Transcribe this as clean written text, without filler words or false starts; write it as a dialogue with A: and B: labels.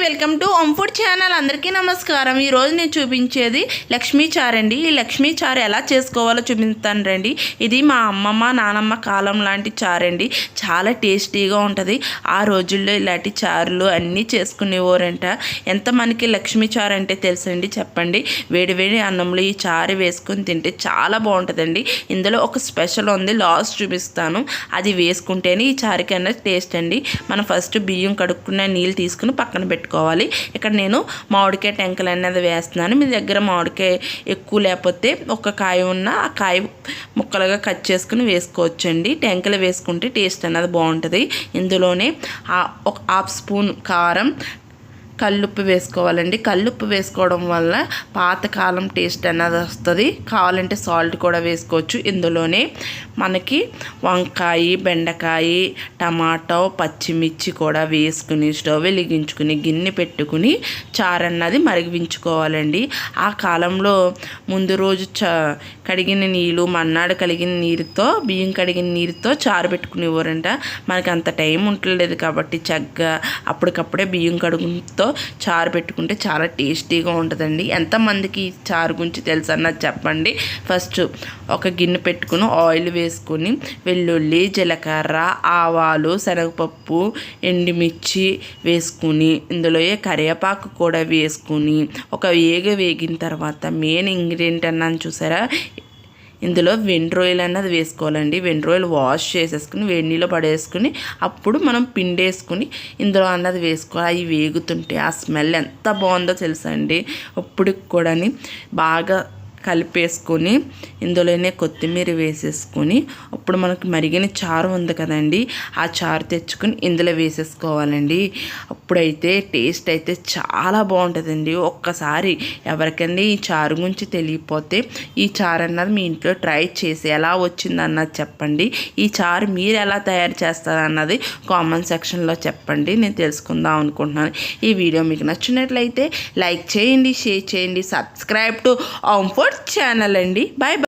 A: Welcome to Om food channel. అందరికీ నమస్కారం. ఈరోజు నేను చూపించేది లక్ష్మీ చారు అండి. ఈ లక్ష్మీ చారు ఎలా చేసుకోవాలో చూపిస్తాను రండి. ఇది మా అమ్మమ్మ నానమ్మ కాలం లాంటి చారు అండి. చాలా టేస్టీగా ఉంటుంది. ఆ రోజుల్లో ఇలాంటి చారులు అన్నీ చేసుకునేవారంట. ఎంత మనకి లక్ష్మీ చారు అంటే తెలుసండి చెప్పండి. వేడి వేడి అన్నంలో ఈ చారు వేసుకొని తింటే చాలా బాగుంటుందండి. ఇందులో ఒక స్పెషల్ ఉంది, లాస్ట్ చూపిస్తాను. అది వేసుకుంటేనే ఈ చారుకి అన్నది టేస్ట్ అండి. మనం ఫస్ట్ బియ్యం కడుక్కున్న నీళ్ళు తీసుకుని పక్కన పెట్టుకోవాలి. ఇక్కడ నేను మామిడికాయ టెంకలు అనేది వేస్తున్నాను. మీ దగ్గర మామిడికాయ ఎక్కువ లేకపోతే ఒక కాయ ఉన్న ఆ కాయ ముక్కలుగా కట్ చేసుకుని వేసుకోవచ్చండి. టెంకలు వేసుకుంటే టేస్ట్ అనేది బాగుంటుంది. ఇందులోనే ఒక హాఫ్ స్పూన్ కారం, కల్లుప్పు వేసుకోవాలండి. కల్లుప్పు వేసుకోవడం వల్ల పాతకాలం టేస్ట్ అన్నది వస్తుంది. కావాలంటే సాల్ట్ కూడా వేసుకోవచ్చు. ఇందులోనే మనకి వంకాయ, బెండకాయ, టమాటో, పచ్చిమిర్చి కూడా వేసుకుని స్టవ్ వెలిగించుకుని గిన్నె పెట్టుకుని చారు అన్నది మరిగించుకోవాలండి. ఆ కాలంలో ముందు రోజు కడిగిన నీళ్ళు, మన్నాడు కడిగిన నీరుతో, బియ్యం కడిగిన నీరుతో చారు పెట్టుకునేవారంట. మనకి అంత టైం ఉండలేదు కాబట్టి చక్కగా అప్పటికప్పుడే బియ్యం కడుగుతో చారు పెట్టుకుంటే చాలా టేస్టీగా ఉంటుందండి. ఎంతమందికి ఈ చారు గురించి తెలుసు అన్నది చెప్పండి. ఫస్ట్ ఒక గిన్నె పెట్టుకుని ఆయిల్ వేసుకొని వెల్లుల్లి, జీలకర్ర, ఆవాలు, శనగపప్పు, ఎండుమిర్చి వేసుకుని ఇందులో కరివేపాకు కూడా వేసుకుని ఒక వేగిన తర్వాత మెయిన్ ఇంగ్రీడియంట్ అన్నాను చూసారా, ఇందులో వెండి రొయ్యలు అన్నది వేసుకోవాలండి. వెండి రొయ్యలు వాష్ చేసేసుకుని వేడి నీళ్ళు పడేసుకుని అప్పుడు మనం పిండి వేసుకుని ఇందులో అన్నది వేసుకోవాలి. అవి వేగుతుంటే ఆ స్మెల్ ఎంత బాగుందో తెలుసా అండి. అప్పటికి కూడా బాగా కలిపేసుకొని ఇందులోనే కొత్తిమీర వేసేసుకొని అప్పుడు మనకు మరిగిన చారు ఉంది కదండి, ఆ చారు తెచ్చుకొని ఇందులో వేసేసుకోవాలండి. అప్పుడైతే టేస్ట్ అయితే చాలా బాగుంటుందండి. ఒక్కసారి ఎవరికైనా ఈ చారు గురించి తెలియకపోతే ఈ చారు అన్నది మీ ఇంట్లో ట్రై చేసి ఎలా వచ్చింది అన్నది చెప్పండి. ఈ చారు మీరు ఎలా తయారు చేస్తారన్నది కామెంట్ సెక్షన్లో చెప్పండి. నేను తెలుసుకుందాం అనుకుంటున్నాను. ఈ వీడియో మీకు నచ్చినట్లయితే లైక్ చేయండి, షేర్ చేయండి, subscribe to Om food channel అండి. Bye bye.